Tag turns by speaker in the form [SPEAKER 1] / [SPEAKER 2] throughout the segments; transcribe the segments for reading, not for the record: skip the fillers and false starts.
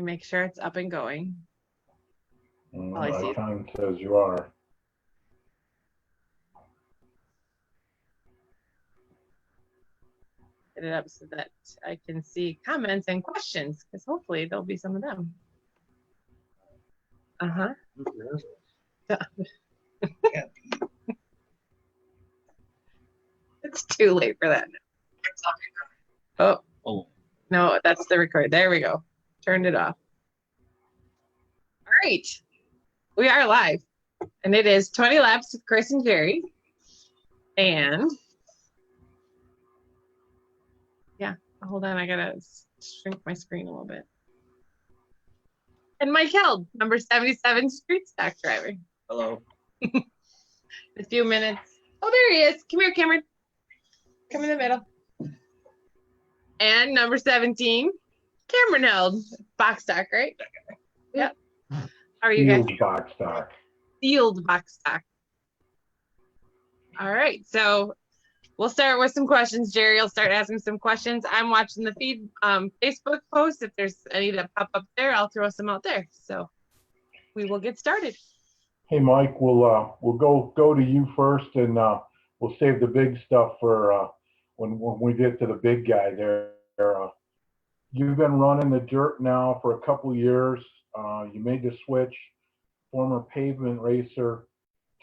[SPEAKER 1] make sure it's up and going. All I see
[SPEAKER 2] My
[SPEAKER 1] is
[SPEAKER 2] time says you are.
[SPEAKER 1] get it up so that I can see comments and questions, because hopefully there'll be some of them. It's too late for that. Oh, no, that's the record. There we go. Turned it off. All right. We are live. And it is 20 laps with Chris and Jerry. And yeah, hold on. I got to shrink my screen a little bit. And Mike Held, number 77 street stock driver.
[SPEAKER 3] Hello.
[SPEAKER 1] A few minutes. Oh, there he is. Come here, Cameron. Come in the middle. And number 17, Cameron Held, box stock, right? Yep. How are you guys?
[SPEAKER 2] Field box stock.
[SPEAKER 1] Field box stock. All right, so we'll start with some questions. Jerry will start asking some questions. I'm watching the feed Facebook post. If there's any that pop up there, I'll throw some out there. So we will get started.
[SPEAKER 2] Hey, Mike, we'll go to you first, and we'll save the big stuff for when we get to the big guy there. You've been running the dirt now for a couple of years. You made the switch, former pavement racer.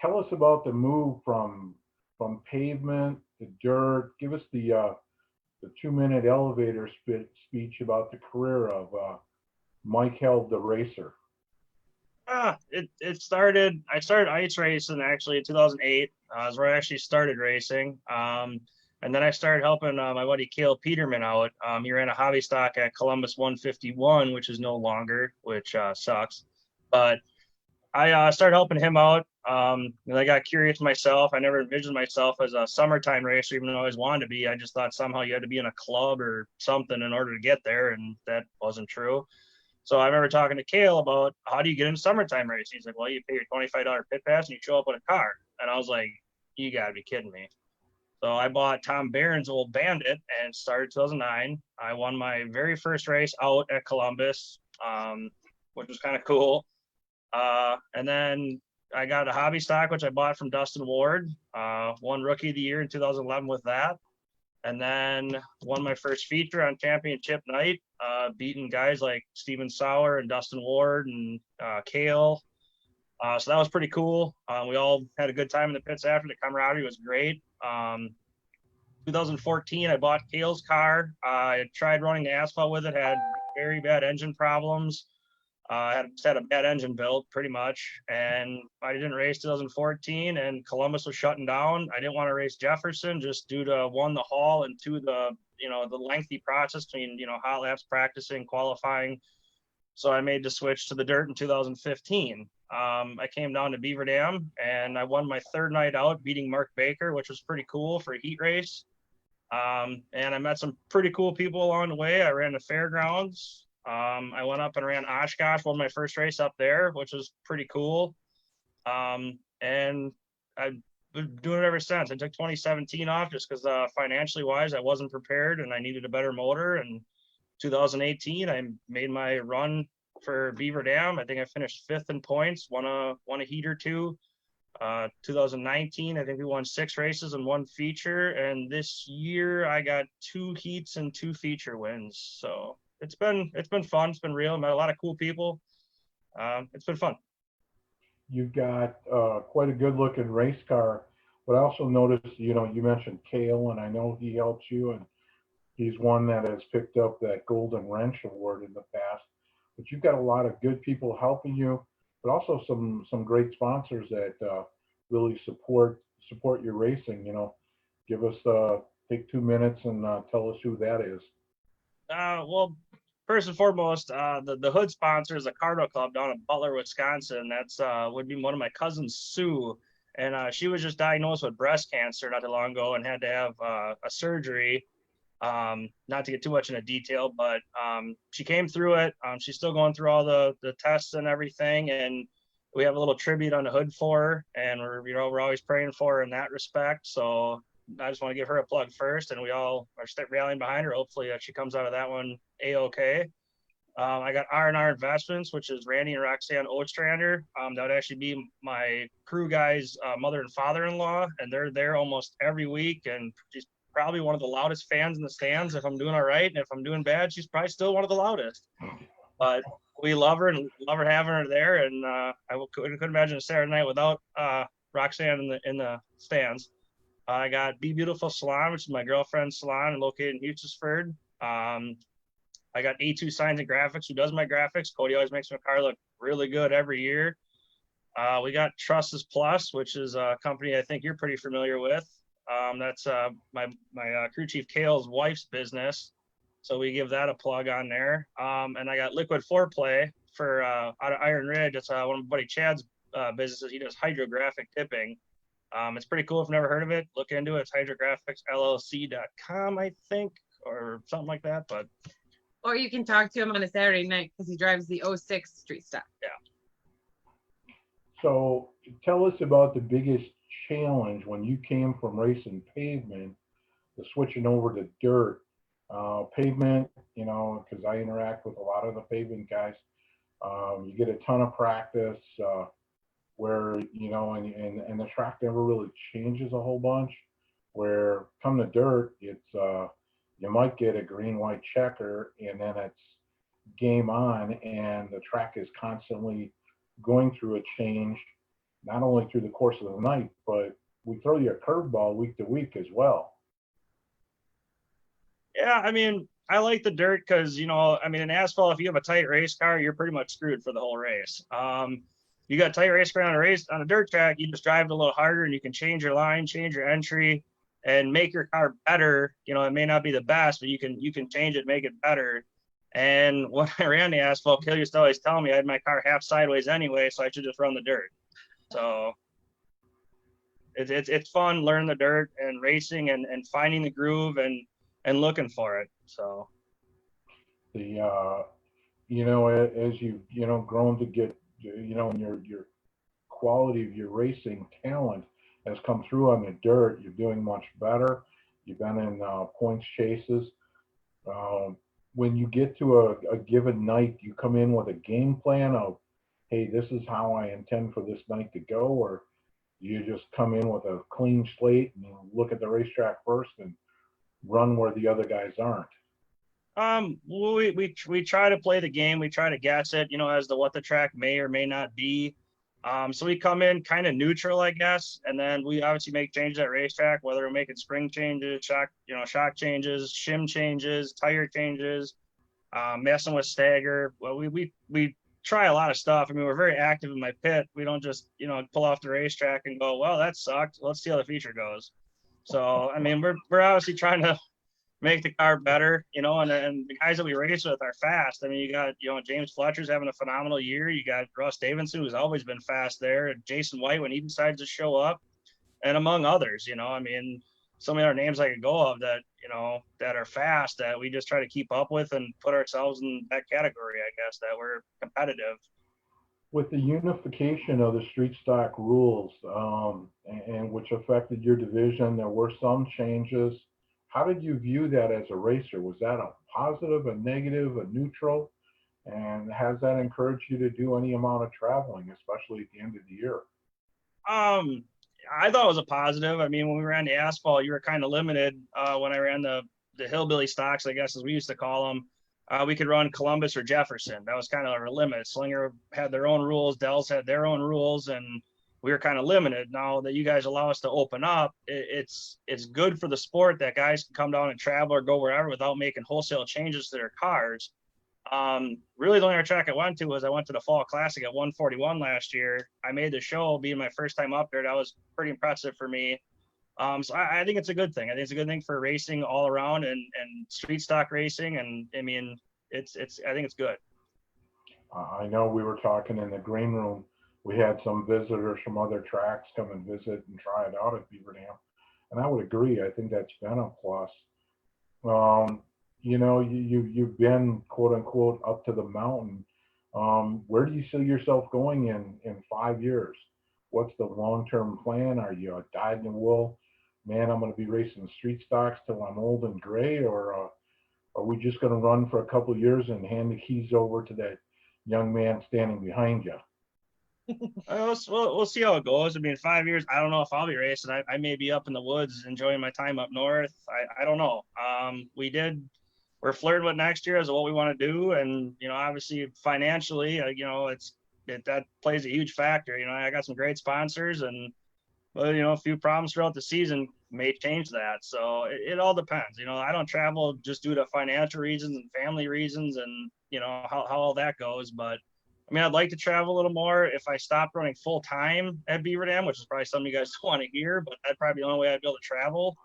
[SPEAKER 2] Tell us about the move from pavement to dirt. Give us the 2-minute elevator speech about the career of Mike Held, the racer.
[SPEAKER 3] It started. I started ice racing actually in 2008. Is where I actually started racing. And then I started helping my buddy Cale Peterman out. He ran a hobby stock at Columbus 151, which is no longer, which sucks. But I started helping him out. And I got curious myself. I never envisioned myself as a summertime racer, even though I always wanted to be. I just thought somehow you had to be in a club or something in order to get there, and that wasn't true. So I remember talking to Cale about how do you get into summertime racing? He's like, well, you pay your $25 pit pass and you show up with a car. And I was like, you gotta be kidding me. So I bought Tom Barron's old Bandit and started 2009. I won my very first race out at Columbus, which was kind of cool. And then I got a hobby stock, which I bought from Dustin Ward, won Rookie of the Year in 2011 with that. And then won my first feature on championship night, beating guys like Steven Sauer and Dustin Ward and Cale. So that was pretty cool. We all had a good time in the pits after. The camaraderie was great. 2014, I bought Cale's car. I tried running the asphalt with it, had very bad engine problems. Had a bad engine build pretty much, and I didn't race 2014, and Columbus was shutting down. I didn't want to race Jefferson just due to one, the haul, and two, the lengthy process between hot laps, practicing, qualifying. So I made the switch to the dirt in 2015. I came down to Beaver Dam and I won my third night out, beating Mark Baker, which was pretty cool for a heat race. And I met some pretty cool people along the way. I ran the fairgrounds. I went up and ran Oshkosh, won my first race up there, which was pretty cool. And I've been doing it ever since. I took 2017 off just because financially wise, I wasn't prepared and I needed a better motor. And 2018, I made my run for Beaver Dam. I think I finished 5th in points, won a heat or two. 2019, I think we won 6 races and 1 feature. And this year I got 2 heats and 2 feature wins. So it's been fun. It's been real. Met a lot of cool people. It's been fun.
[SPEAKER 2] You've got quite a good looking race car, but I also noticed, you mentioned Cale, and I know he helps you, and he's one that has picked up that Golden Wrench Award in the past. But you've got a lot of good people helping you, but also some great sponsors that really support your racing. Give us take 2 minutes and tell us who that is.
[SPEAKER 3] Well, first and foremost, the hood sponsor is a Cardo Club down in Butler, Wisconsin. That's would be one of my cousins, Sue, and she was just diagnosed with breast cancer not too long ago and had to have a surgery. Not to get too much into detail, but she came through it. She's still going through all the tests and everything, and we have a little tribute on the hood for her, and we're always praying for her in that respect. So I just want to give her a plug first, and we all are rallying behind her. Hopefully she comes out of that one A-okay. I got R&R Investments, which is Randy and Roxanne Ostrander. That would actually be my crew guys' mother and father-in-law, and they're there almost every week. And she's probably one of the loudest fans in the stands if I'm doing all right. And if I'm doing bad, she's probably still one of the loudest. But we love her and love her having her there. And couldn't imagine a Saturday night without Roxanne in the stands. I got Be Beautiful Salon, which is my girlfriend's salon and located in Houstonford. I got A2 Signs and Graphics, who does my graphics. Cody always makes my car look really good every year. We got Trusses Plus, which is a company I think you're pretty familiar with. That's my crew chief Kale's wife's business. So we give that a plug on there. And I got Liquid Foreplay for out of Iron Ridge. It's one of my buddy Chad's businesses. He does hydrographic tipping. It's pretty cool. If you've never heard of it, look into it. It's hydrographicsllc.com, I think, or something like that. But
[SPEAKER 1] Or you can talk to him on a Saturday night because he drives the 06 Street Stock.
[SPEAKER 3] Yeah.
[SPEAKER 2] So tell us about the biggest challenge when you came from racing pavement to switching over to dirt. Pavement, you know, because I interact with a lot of the pavement guys. You get a ton of practice where, you know, and the track never really changes a whole bunch. Where come to dirt, it's you might get a green white checker and then it's game on, and the track is constantly going through a change, not only through the course of the night, but we throw you a curveball week to week as well.
[SPEAKER 3] Yeah, I mean, I like the dirt because, you know, I mean, in asphalt, if you have a tight race car, you're pretty much screwed for the whole race. You got a tight race car on a dirt track, you just drive it a little harder and you can change your line, change your entry, and make your car better. You know, it may not be the best, but you can change it, make it better. And when I ran the asphalt, Kill used to always tell me I had my car half sideways anyway, so I should just run the dirt. So it's fun learning the dirt and racing and finding the groove and looking for it. So
[SPEAKER 2] The you know, as you grown to get, you know, and your quality of your racing talent has come through on the dirt, you're doing much better. You've been in points chases. When you get to a given night, you come in with a game plan of, hey, this is how I intend for this night to go, or you just come in with a clean slate and you look at the racetrack first and run where the other guys aren't?
[SPEAKER 3] We try to play the game. We try to guess it, you know, as to what the track may or may not be. So we come in kind of neutral, I guess, and then we obviously make changes at racetrack, whether we're making spring changes, shock changes, shim changes, tire changes, messing with stagger. Well, we try a lot of stuff. I mean, we're very active in my pit. We don't just, you know, pull off the racetrack and go, well, that sucked. Let's see how the feature goes. So, I mean, we're obviously trying to make the car better, you know, and the guys that we race with are fast. I mean, you got, you know, James Fletcher's having a phenomenal year. You got Russ Davidson, who's always been fast there, and Jason White when he decides to show up, and among others, you know, I mean, so many other names I could go of that, you know, that are fast that we just try to keep up with and put ourselves in that category, I guess, that we're competitive.
[SPEAKER 2] With the unification of the street stock rules, and which affected your division, there were some changes. How did you view that as a racer? Was that a positive, a negative, a neutral? And has that encouraged you to do any amount of traveling, especially at the end of the year?
[SPEAKER 3] I thought it was a positive. I mean, when we ran the asphalt, you were kind of limited. When I ran the hillbilly stocks, I guess, as we used to call them, we could run Columbus or Jefferson. That was kind of our limit. Slinger had their own rules. Dells had their own rules, and we were kind of limited. Now that you guys allow us to open up, it's good for the sport that guys can come down and travel or go wherever without making wholesale changes to their cars. Really the only track I went to was I went to the Fall Classic at 141 last year. I made the show, being my first time up there. That was pretty impressive for me. So I think it's a good thing. I think it's a good thing for racing all around and street stock racing. And I mean, I think it's good.
[SPEAKER 2] I know we were talking in the green room. We had some visitors from other tracks come and visit and try it out at Beaver Dam, and I would agree. I think that's been a plus. You know, you've been quote unquote up to the mountain. Where do you see yourself going in 5 years? What's the long-term plan? Are you a dyed-in-the-wool man? I'm going to be racing street stocks till I'm old and gray, or are we just going to run for a couple of years and hand the keys over to that young man standing behind you?
[SPEAKER 3] We'll see how it goes. I mean, 5 years, I don't know if I'll be racing. I may be up in the woods enjoying my time up north. I don't know. We're flirting with next year as what we want to do. And, obviously financially, that plays a huge factor. I got some great sponsors but a few problems throughout the season may change that. So it all depends. I don't travel just due to financial reasons and family reasons and, how all that goes. But I mean, I'd like to travel a little more if I stopped running full time at Beaver Dam, which is probably something you guys want to hear, but that'd probably be the only way I'd be able to travel.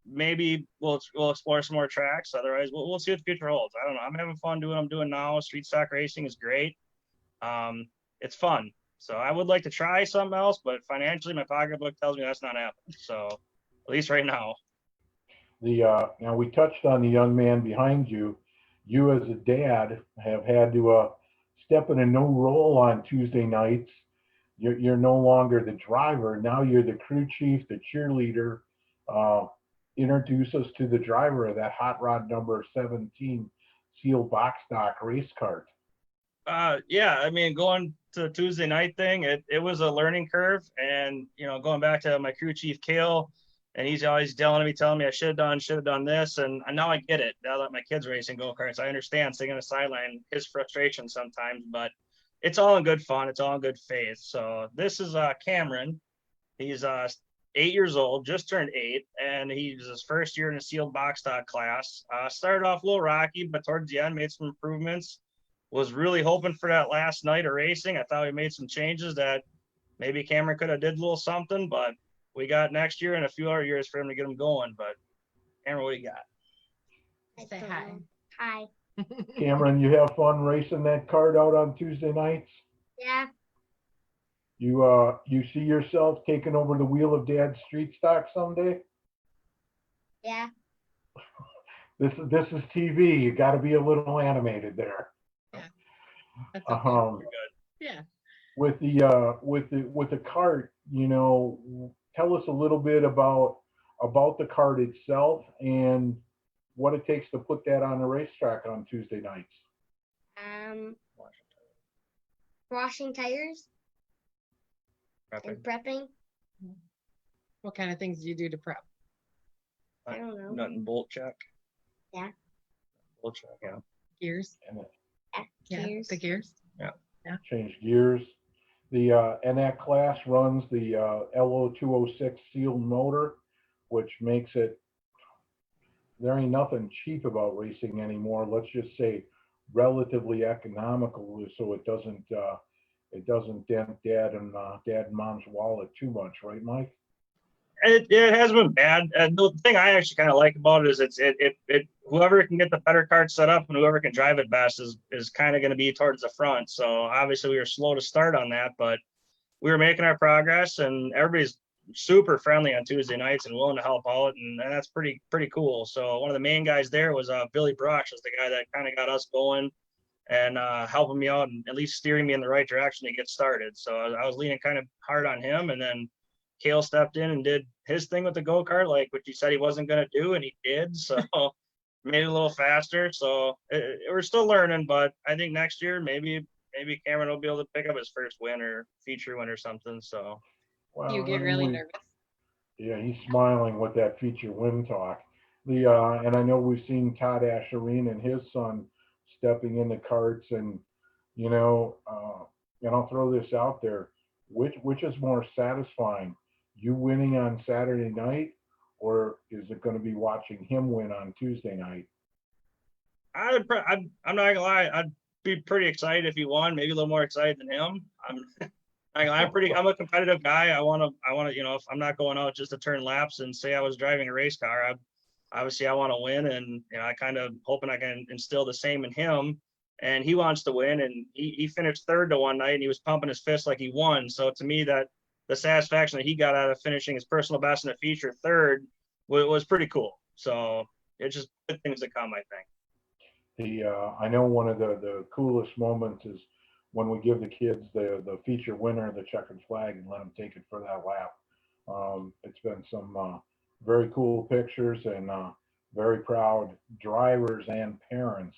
[SPEAKER 3] Maybe we'll explore some more tracks. Otherwise, we'll see what the future holds. I don't know. I'm having fun doing what I'm doing now. Street stock racing is great. It's fun. So I would like to try something else, but financially, my pocketbook tells me that's not happening. So at least right now.
[SPEAKER 2] Now we touched on the young man behind you. You as a dad have had to step in a new role on Tuesday nights. You're no longer the driver. Now you're the crew chief, the cheerleader. Introduce us to the driver of that hot rod number 17 sealed box stock race cart.
[SPEAKER 3] Yeah, I mean, going to the Tuesday night thing, it was a learning curve. And, going back to my crew chief, Kale, and he's always telling me I should have done this. And now I get it. Now that my kids racing go-karts, I understand sitting on the sideline, his frustration sometimes, but it's all in good fun. It's all in good faith. So this is Cameron. He's 8 years old, just turned 8, and he's his first year in a sealed box stock class. Started off a little rocky, but towards the end made some improvements. Was really hoping for that last night of racing. I thought we made some changes that maybe Cameron could have did a little something, but we got next year and a few other years for him to get him going. But Cameron, what do you got?
[SPEAKER 1] Say hi.
[SPEAKER 4] Hi.
[SPEAKER 2] Cameron, you have fun racing that cart out on Tuesday nights?
[SPEAKER 4] Yeah.
[SPEAKER 2] You see yourself taking over the wheel of Dad's street stock someday?
[SPEAKER 4] Yeah.
[SPEAKER 2] This is TV. You got to be a little animated there.
[SPEAKER 1] That's okay.
[SPEAKER 3] Good.
[SPEAKER 1] Yeah.
[SPEAKER 2] With the cart, tell us a little bit about the cart itself and what it takes to put that on the racetrack on Tuesday nights.
[SPEAKER 4] Washing tires and prepping.
[SPEAKER 1] What kind of things do you do to prep?
[SPEAKER 4] I don't know.
[SPEAKER 3] Nut and bolt check.
[SPEAKER 4] Yeah.
[SPEAKER 3] Bolt check, yeah.
[SPEAKER 1] Gears? Yeah,
[SPEAKER 4] Gears.
[SPEAKER 1] the gears.
[SPEAKER 2] Change gears. And that class runs the LO206 sealed motor, which makes it, there ain't nothing cheap about racing anymore. Let's just say relatively economical, so it doesn't dent dad and mom's wallet too much, right, Mike?
[SPEAKER 3] It has been bad. And the thing I actually kind of like about it is it whoever can get the better cart set up and whoever can drive it best is kind of going to be towards the front. So obviously we were slow to start on that, but we were making our progress, and everybody's super friendly on Tuesday nights and willing to help out, and that's pretty cool. So one of the main guys there was Billy Brock, was the guy that kind of got us going and helping me out and at least steering me in the right direction to get started. So I was leaning kind of hard on him, and then Kale stepped in and did his thing with the go-kart, like what he said he wasn't going to do, and he did. So made it a little faster. So we're still learning, but I think next year maybe Cameron will be able to pick up his first win or feature win or something. So
[SPEAKER 2] Well,
[SPEAKER 1] You get really nervous.
[SPEAKER 2] Yeah, he's smiling with that feature win talk. And I know we've seen Todd Asherin and his son stepping in the carts, and and I'll throw this out there: which is more satisfying, you winning on Saturday night, or is it going to be watching him win on Tuesday night?
[SPEAKER 3] I'm not gonna lie, I'd be pretty excited if he won, maybe a little more excited than him. I'm a competitive guy. I want to, if I'm not going out just to turn laps and say I was driving a race car, obviously I want to win, and I kind of hoping I can instill the same in him. And he wants to win, and he finished third to one night, and he was pumping his fist like he won. So to me, that the satisfaction that he got out of finishing his personal best in a feature third was pretty cool. So it's just good things to come, I think.
[SPEAKER 2] I know one of the coolest moments is when we give the kids the feature winner the checkered flag and let them take it for that lap. It's been some very cool pictures and very proud drivers and parents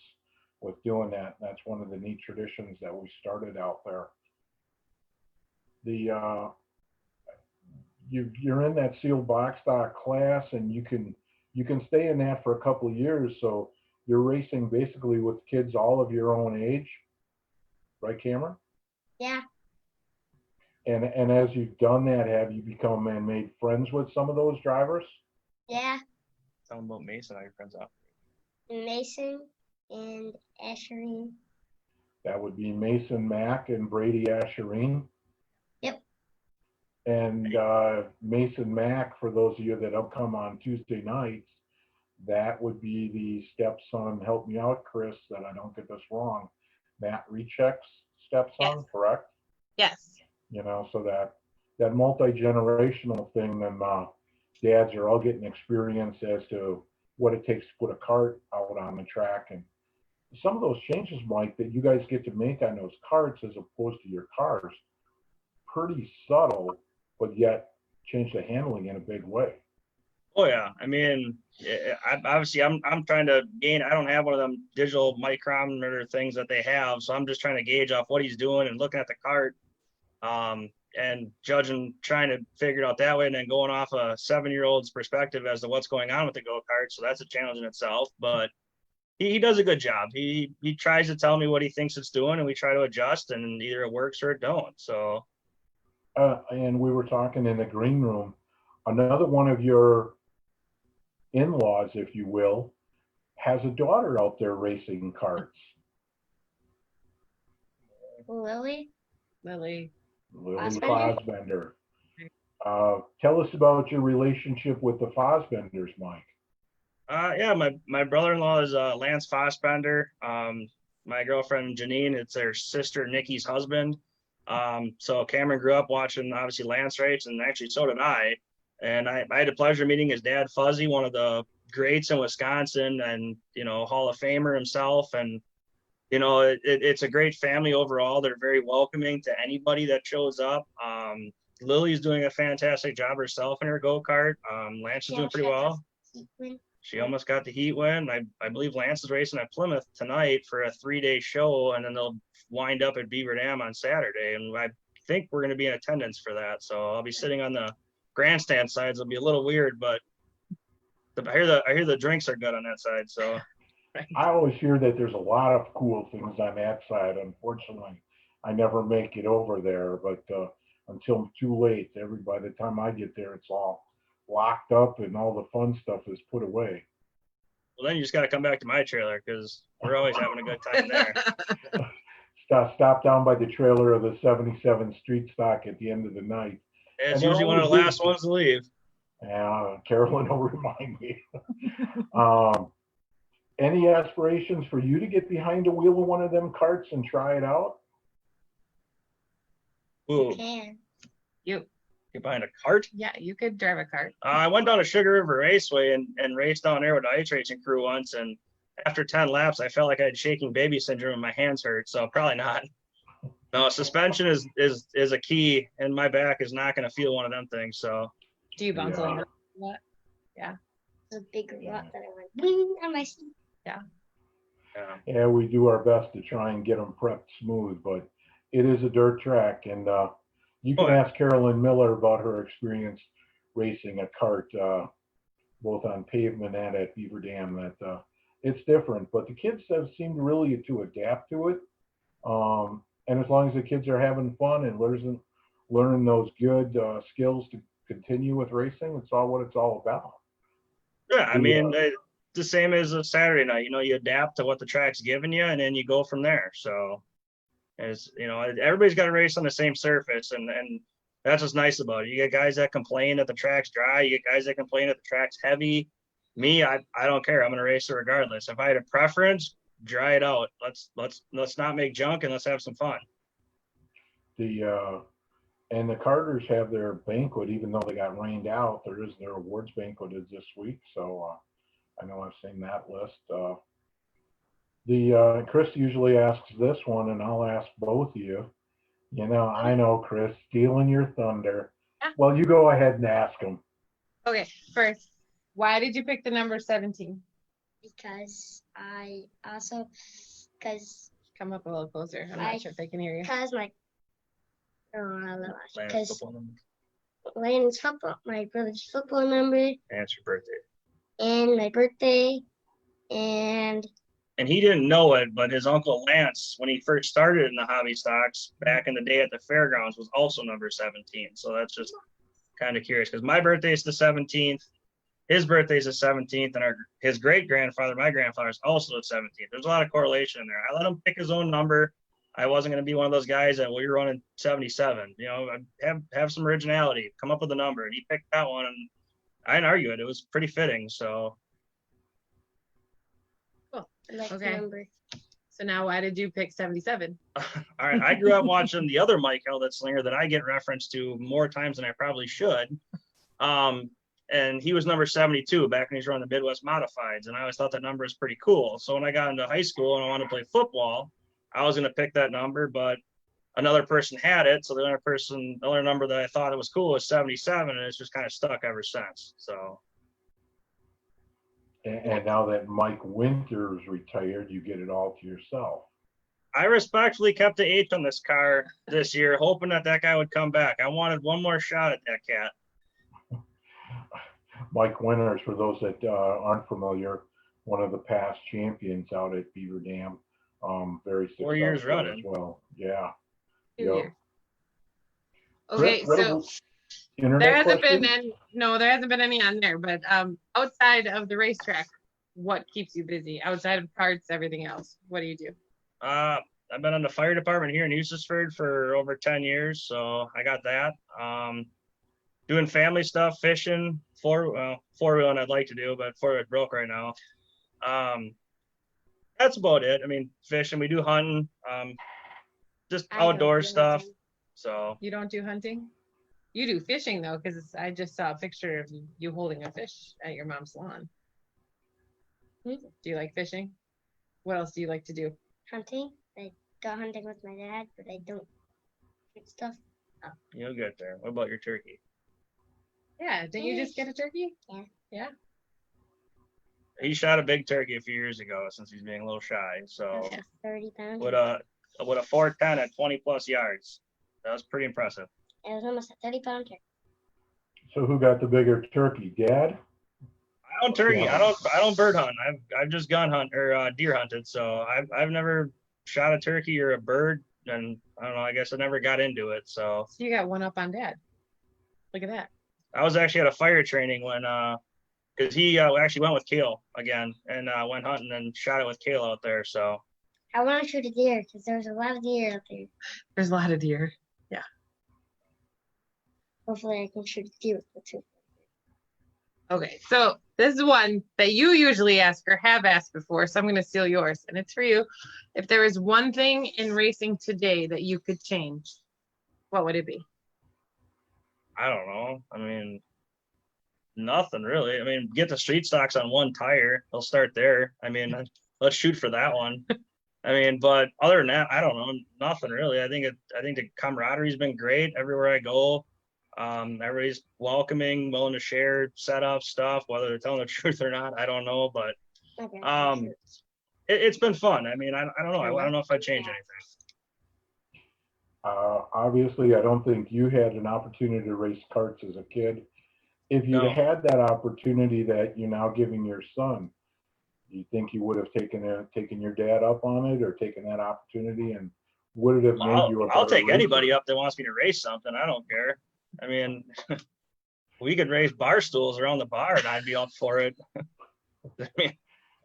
[SPEAKER 2] with doing that. That's one of the neat traditions that we started out there. The you're in that sealed box stock class, and you can stay in that for a couple of years. So you're racing basically with kids all of your own age, right, Cameron?
[SPEAKER 4] Yeah.
[SPEAKER 2] And as you've done that, have you become and made friends with some of those drivers?
[SPEAKER 4] Yeah.
[SPEAKER 3] Tell them about Mason, how your friends are.
[SPEAKER 4] Mason and Asherine.
[SPEAKER 2] That would be Mason Mack and Brady Asherine.
[SPEAKER 4] Yep.
[SPEAKER 2] And Mason Mack, for those of you that have come on Tuesday nights, that would be the stepson, help me out, Chris, that I don't get this wrong, Matt Recheck's stepson,
[SPEAKER 1] Yes.
[SPEAKER 2] correct?
[SPEAKER 1] Yes.
[SPEAKER 2] You know, so that multi-generational thing, and dads are all getting experience as to what it takes to put a cart out on the track. And some of those changes, Mike, that you guys get to make on those carts as opposed to your cars, pretty subtle, but yet change the handling in a big way.
[SPEAKER 3] Oh yeah, I mean, obviously, I'm trying to gain. I don't have one of them digital micrometer things that they have, so I'm just trying to gauge off what he's doing and looking at the cart, and judging, trying to figure it out that way, and then going off a 7-year-old's perspective as to what's going on with the go-kart. So that's a challenge in itself, but he does a good job. He tries to tell me what he thinks it's doing, and we try to adjust, and either it works or it don't. So
[SPEAKER 2] And we were talking in the green room, another one of your in-laws, if you will, has a daughter out there racing carts.
[SPEAKER 4] Lily.
[SPEAKER 1] Lily.
[SPEAKER 2] Lily
[SPEAKER 4] Fosbender.
[SPEAKER 2] Fosbender. Tell us about your relationship with the Fosbenders, Mike.
[SPEAKER 3] yeah, my brother-in-law is Lance Fassbender. My girlfriend Janine, it's their sister Nikki's husband. So Cameron grew up watching obviously Lance race, and actually so did I. And I had the pleasure of meeting his dad, Fuzzy, one of the greats in Wisconsin, and Hall of Famer himself. And it's a great family overall. They're very welcoming to anybody that shows up. Lily's doing a fantastic job herself in her go-kart. Lance is doing pretty well. She almost got the heat win. I believe Lance is racing at Plymouth tonight for a 3-day show, and then they'll wind up at Beaver Dam on Saturday. And I think we're going to be in attendance for that. So I'll be sitting on the grandstand sides. It'll be a little weird, but I hear the drinks are good on that side. So
[SPEAKER 2] I always hear that there's a lot of cool things on that side. Unfortunately, I never make it over there, but until too late. By the time I get there, it's all locked up and all the fun stuff is put away.
[SPEAKER 3] Well, then you just got to come back to my trailer because we're always having a good time there.
[SPEAKER 2] Stop down by the trailer of the 77 Street Stock at the end of the night.
[SPEAKER 3] It's usually one of the last ones to leave.
[SPEAKER 2] Yeah, Carolyn will remind me. Any aspirations for you to get behind the wheel of one of them carts and try it out?
[SPEAKER 3] Ooh.
[SPEAKER 4] You can.
[SPEAKER 3] Get behind a cart?
[SPEAKER 1] Yeah, you could drive a cart.
[SPEAKER 3] I went down to Sugar River Raceway and raced down there with the ice racing crew once, and after 10 laps, I felt like I had shaking baby syndrome and my hands hurt, so probably not. No, suspension is a key, and my back is not going to feel one of them things. So.
[SPEAKER 1] Do you bounce
[SPEAKER 2] Yeah.
[SPEAKER 1] a lot?
[SPEAKER 4] It's a big rock that I went bing on my seat.
[SPEAKER 2] Yeah, we do our best to try and get them prepped smooth, but it is a dirt track, and you can ask Carolyn Miller about her experience racing a kart, both on pavement and at Beaver Dam. That it's different, but the kids have seemed really to adapt to it. And as long as the kids are having fun and learning those good skills to continue with racing, it's all what it's all about.
[SPEAKER 3] Yeah, I mean, the same as a Saturday night. You adapt to what the track's giving you, and then you go from there. So, everybody's got to race on the same surface, and that's what's nice about it. You get guys that complain that the track's dry. You get guys that complain that the track's heavy. Me, I don't care. I'm gonna race it regardless. If I had a preference, dry it out. Let's not make junk, and let's have some fun.
[SPEAKER 2] And the Carters have their banquet, even though they got rained out. Their awards banquet is this week, so I know I've seen that list. Chris usually asks this one, and I'll ask both of you. I know, Chris, stealing your thunder.
[SPEAKER 1] Yeah.
[SPEAKER 2] Well, you go ahead and ask him.
[SPEAKER 1] Okay, first, Why did you pick the number 17?
[SPEAKER 4] Because I also, because
[SPEAKER 1] Come up a little closer. I'm
[SPEAKER 4] I-
[SPEAKER 1] not sure if they can hear you.
[SPEAKER 4] my,
[SPEAKER 3] Landon's
[SPEAKER 4] because
[SPEAKER 3] football number.
[SPEAKER 4] Landon's football, my brother's football number,
[SPEAKER 3] And it's your birthday.
[SPEAKER 4] and my birthday, and
[SPEAKER 3] And he didn't know it, but his uncle Lance, when he first started in the hobby stocks back in the day at the fairgrounds, was also number 17. So that's just kind of curious because my birthday is the 17th, his birthday is the 17th, and his great grandfather, my grandfather, is also the 17th. There's a lot of correlation in there. I let him pick his own number. I wasn't going to be one of those guys that, well, you're running 77. You know, have some originality. Come up with a number. And he picked that one, and I didn't argue it. It was pretty fitting. So.
[SPEAKER 1] Cool.
[SPEAKER 4] I like
[SPEAKER 1] Okay.
[SPEAKER 4] the number.
[SPEAKER 1] So now why did you pick 77?
[SPEAKER 3] All right. I grew up watching the other Mike Heldet Slinger that I get referenced to more times than I probably should. And he was number 72 back when he was running the Midwest Modifieds. And I always thought that number was pretty cool. So when I got into high school and I wanted to play football, I was going to pick that number, but another person had it. So the other number that I thought it was cool was 77. And it's just kind of stuck ever since. So.
[SPEAKER 2] And now that Mike Winter's retired, you get it all to yourself.
[SPEAKER 3] I respectfully kept the 8th on this car this year, hoping that guy would come back. I wanted one more shot at that cat.
[SPEAKER 2] Mike Winters, for those that aren't familiar, one of the past champions out at Beaver Dam. Very successful
[SPEAKER 3] 4 years running.
[SPEAKER 2] as well. Yeah.
[SPEAKER 1] 2
[SPEAKER 2] Yep.
[SPEAKER 1] years. Okay,
[SPEAKER 2] Chris, what
[SPEAKER 1] so
[SPEAKER 2] about internet
[SPEAKER 1] there hasn't
[SPEAKER 2] questions?
[SPEAKER 1] been any, no, there hasn't been any on there, but outside of the racetrack, what keeps you busy? Outside of parts, everything else, what do you do?
[SPEAKER 3] I've been in the fire department here in Eustisford for over 10 years, so I got that. Doing family stuff, fishing, four-wheeling I'd like to do, but four-wheel broke right now. That's about it. I mean, fishing, we do hunting, just
[SPEAKER 4] I don't
[SPEAKER 3] outdoor
[SPEAKER 4] do
[SPEAKER 3] stuff.
[SPEAKER 4] hunting.
[SPEAKER 3] So
[SPEAKER 1] You don't do hunting? You do fishing though, because I just saw a picture of you holding a fish at your mom's lawn. Do you like fishing? What else do you like to do?
[SPEAKER 4] Hunting. I go hunting with my dad, but I don't shoot stuff.
[SPEAKER 3] you'll get there. What about your turkey?
[SPEAKER 1] Yeah, didn't you just get a turkey?
[SPEAKER 3] He shot a big turkey a few years ago since he's being a little shy. So
[SPEAKER 1] Yeah.
[SPEAKER 4] 30 pounds.
[SPEAKER 3] with a 410 at 20 plus yards, that was pretty impressive.
[SPEAKER 4] It was almost a 30-pound turkey.
[SPEAKER 2] So who got the bigger turkey, Dad?
[SPEAKER 3] I don't turkey. I don't bird hunt. I've just gun hunt or deer hunted. So I've never shot a turkey or a bird, and I don't know. I guess I never got into it. So
[SPEAKER 1] So you got one up on dad. Look at that.
[SPEAKER 3] I was actually at a fire training when because he actually went with Kale again and went hunting and shot it with Kale out there. So
[SPEAKER 4] I want to shoot a deer because there's a lot of deer out there.
[SPEAKER 1] There's a lot of deer.
[SPEAKER 4] Hopefully, I can shoot a deer with the two.
[SPEAKER 1] Okay, so this is one that you usually ask or have asked before, so I'm going to steal yours, and it's for you. If there was one thing in racing today that you could change, what would it be?
[SPEAKER 3] I don't know. I mean, nothing really. I mean, get the street stocks on one tire. They'll start there. I mean, let's shoot for that one. I mean, but other than that, I don't know. Nothing really. I think the camaraderie's been great everywhere I go. Everybody's welcoming, willing to share setup stuff, whether they're telling the truth or not, I don't know. But
[SPEAKER 4] Okay.
[SPEAKER 3] it's been fun. I mean, I don't know. I don't know if I'd change anything.
[SPEAKER 2] Obviously, I don't think you had an opportunity to race karts as a kid. If you'd
[SPEAKER 3] No.
[SPEAKER 2] had that opportunity that you're now giving your son, do you think you would have taken your dad up on it or taken that opportunity, and would it have made you a
[SPEAKER 3] I'll
[SPEAKER 2] better
[SPEAKER 3] take anybody
[SPEAKER 2] racer?
[SPEAKER 3] up that wants me to race something. I don't care. I mean, we could raise bar stools around the bar and I'd be up for it. I mean,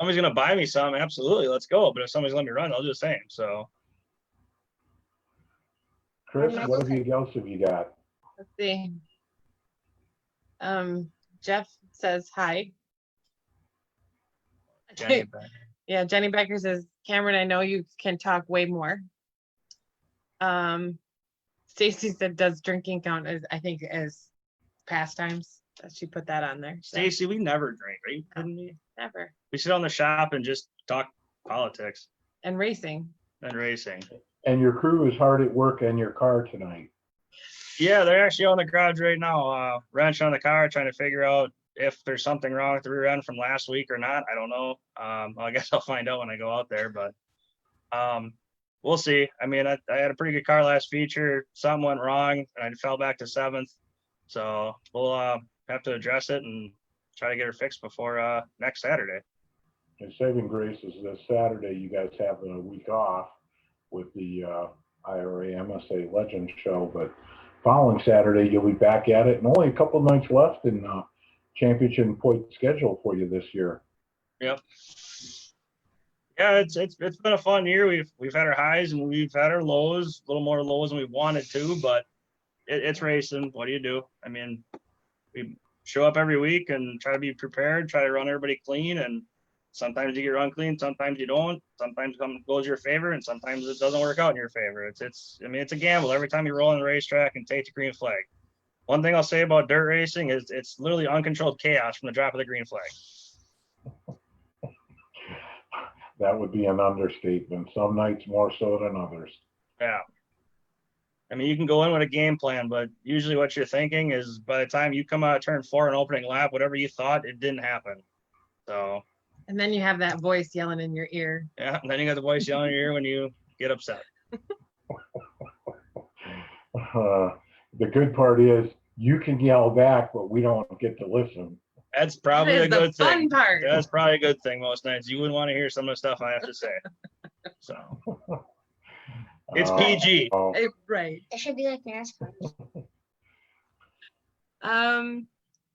[SPEAKER 3] somebody's gonna buy me some, absolutely, let's go. But if somebody's letting me run, I'll do the same. So
[SPEAKER 2] Chris, what else have you got?
[SPEAKER 1] Let's see. Jeff says hi.
[SPEAKER 3] Jenny,
[SPEAKER 1] Yeah, Jenny Becker says, Cameron, I know you can talk way more. Stacy said, does drinking count as, I think, as pastimes? She put that on there. So,
[SPEAKER 3] Stacy, we never drink. Are you kidding me?
[SPEAKER 1] never.
[SPEAKER 3] We sit on the shop and just talk politics
[SPEAKER 1] And racing.
[SPEAKER 3] and racing.
[SPEAKER 2] And your crew is hard at work on your car tonight.
[SPEAKER 3] Yeah, they're actually on the garage right now, wrenching on the car, trying to figure out if there's something wrong with the rear end from last week or not, I don't know. I guess I'll find out when I go out there, but we'll see. I mean, I had a pretty good car last feature. Something went wrong and I fell back to 7th. So we'll have to address it and try to get her fixed before next Saturday.
[SPEAKER 2] And saving grace is this Saturday, you guys have a week off with the IRA MSA Legend Show, but following Saturday, you'll be back at it, and only a couple nights left in championship point schedule for you this year.
[SPEAKER 3] Yep. Yeah, it's been a fun year. We've had our highs and we've had our lows, a little more lows than we wanted to, but it's racing. What do you do? I mean, we show up every week and try to be prepared, try to run everybody clean, and sometimes you get run clean, sometimes you don't. Sometimes it goes your favor, and sometimes it doesn't work out in your favor. I mean, it's a gamble every time you roll on the racetrack and take the green flag. One thing I'll say about dirt racing is it's literally uncontrolled chaos from the drop of the green flag.
[SPEAKER 2] That would be an understatement. Some nights more so than others.
[SPEAKER 3] Yeah. I mean, you can go in with a game plan, but usually what you're thinking is by the time you come out of turn 4 and opening lap, whatever you thought, it didn't happen. So.
[SPEAKER 1] And then you have that voice yelling in your ear.
[SPEAKER 3] Yeah, and then you got the voice yelling in your ear when you get upset.
[SPEAKER 2] The good part is you can yell back, but we don't get to listen.
[SPEAKER 3] That's probably a good thing.
[SPEAKER 1] Fun part.
[SPEAKER 3] That's probably a good thing most nights. You wouldn't want to hear some of the stuff I have to say. So it's PG.
[SPEAKER 1] Right.
[SPEAKER 4] It should be like NASCAR.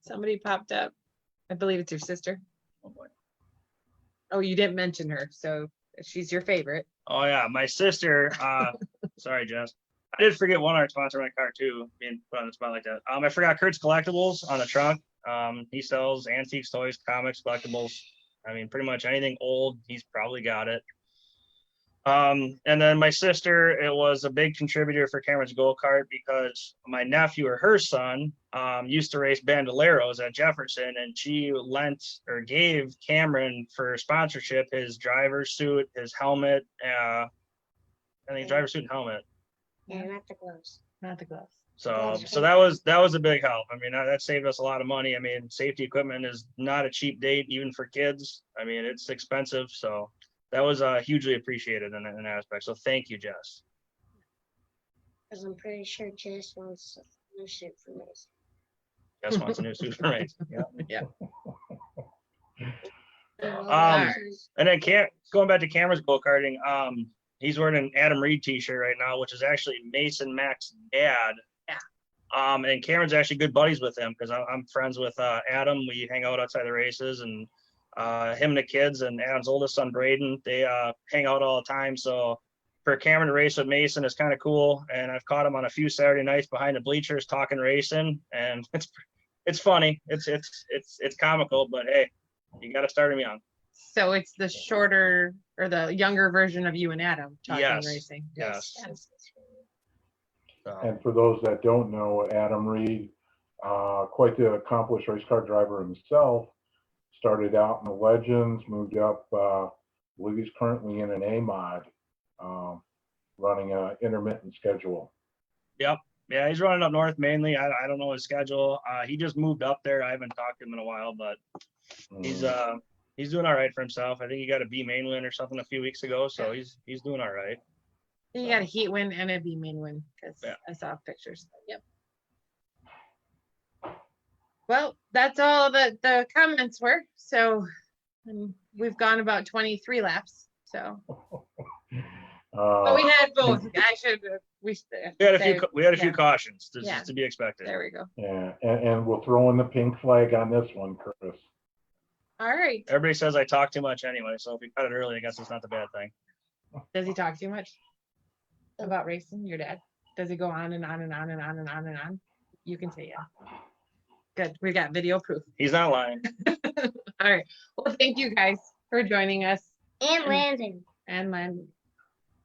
[SPEAKER 1] Somebody popped up. I believe it's your sister.
[SPEAKER 3] Oh, boy.
[SPEAKER 1] Oh, you didn't mention her, so she's your favorite.
[SPEAKER 3] Oh yeah, my sister. Sorry, Jess. I did forget one other sponsor of my car too, being put on the spot like that. I forgot Kurt's Collectibles on the trunk. He sells antiques, toys, comics, collectibles. I mean, pretty much anything old, he's probably got it. And then my sister, it was a big contributor for Cameron's go-kart because my nephew or her son used to race Bandoleros at Jefferson, and she lent or gave Cameron for sponsorship his driver's suit, his helmet, I think driver's suit and helmet.
[SPEAKER 4] Yeah, not the gloves.
[SPEAKER 1] Not the gloves.
[SPEAKER 3] So that was a big help. I mean, that saved us a lot of money. I mean, safety equipment is not a cheap date, even for kids. I mean, it's expensive. So that was hugely appreciated in that aspect. So thank you, Jess.
[SPEAKER 4] Because I'm pretty sure Jess wants a new suit for me.
[SPEAKER 3] Jess wants a new suit for race. Yeah.
[SPEAKER 1] Alright.
[SPEAKER 3] And then going back to Cameron's go-karting, he's wearing an Adam Reed t-shirt right now, which is actually Mason Mack's dad.
[SPEAKER 1] Yeah.
[SPEAKER 3] And Cameron's actually good buddies with him because I'm friends with Adam. We hang out outside the races, and him and the kids and Adam's oldest son, Braden, they hang out all the time. So for Cameron to race with Mason is kind of cool. And I've caught him on a few Saturday nights behind the bleachers talking racing, and it's funny. It's comical, but hey, you got to start him young.
[SPEAKER 1] So it's the shorter or the younger version of you and Adam talking
[SPEAKER 3] Yes.
[SPEAKER 1] racing.
[SPEAKER 3] Yes. So,
[SPEAKER 2] And for those that don't know, Adam Reed, quite the accomplished race car driver himself, started out in the Legends, moved up, I believe he's currently in an A-mod, running an intermittent schedule.
[SPEAKER 3] yep. Yeah, he's running up north mainly. I don't know his schedule. He just moved up there. I haven't talked to him in a while, but he's doing all right for himself. I think he got a B main win or something a few weeks ago, so he's doing all right.
[SPEAKER 1] You got a heat win and a B main win because
[SPEAKER 3] Yeah.
[SPEAKER 1] I saw pictures. Yep. Well, that's all the comments were. So we've gone about 23 laps. So but we had both. We
[SPEAKER 3] had a few cautions
[SPEAKER 1] Yeah.
[SPEAKER 3] to be expected.
[SPEAKER 1] There we go.
[SPEAKER 2] Yeah, and we'll throw in the pink flag on this one, Chris.
[SPEAKER 1] All right.
[SPEAKER 3] Everybody says I talk too much anyway, so if we cut it early, I guess it's not the bad thing.
[SPEAKER 1] Does he talk too much about racing? Your dad? Does he go on and on and on and on and on and on? You can say yeah. Good. We got video proof.
[SPEAKER 3] He's not lying.
[SPEAKER 1] All right. Well, thank you guys for joining us.
[SPEAKER 4] And Landon.
[SPEAKER 1] And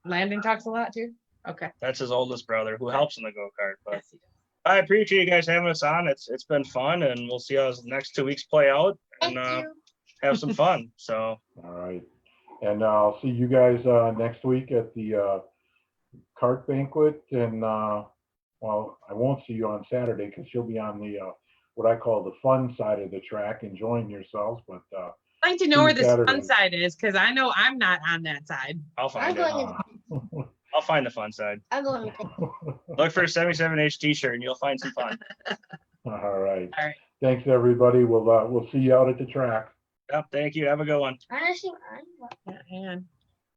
[SPEAKER 1] Landon talks a lot too. Okay.
[SPEAKER 3] That's his oldest brother who helps in the go-kart. But
[SPEAKER 1] Yes, he does.
[SPEAKER 3] I appreciate you guys having us on. It's been fun, and we'll see how the next 2 weeks play out
[SPEAKER 4] Thank
[SPEAKER 3] and
[SPEAKER 4] you.
[SPEAKER 3] have some fun. So
[SPEAKER 2] All right. And I'll see you guys next week at the kart banquet. And well, I won't see you on Saturday because you'll be on the what I call the fun side of the track, enjoying yourselves. But
[SPEAKER 1] I'd like to know
[SPEAKER 2] See
[SPEAKER 1] where
[SPEAKER 2] you
[SPEAKER 1] the
[SPEAKER 2] Saturday.
[SPEAKER 1] fun side is, because I know I'm not on that side.
[SPEAKER 3] I'll
[SPEAKER 4] I'm
[SPEAKER 3] find it.
[SPEAKER 4] going to.
[SPEAKER 3] I'll find the fun side.
[SPEAKER 4] I'll go in the.
[SPEAKER 3] Look for a 77H t-shirt and you'll find some fun.
[SPEAKER 2] all right.
[SPEAKER 1] All right.
[SPEAKER 2] Thanks, everybody. We'll see you out at the track.
[SPEAKER 3] Yep, thank you. Have a good one.
[SPEAKER 4] Honestly, I'm.
[SPEAKER 1] Yeah, hang on.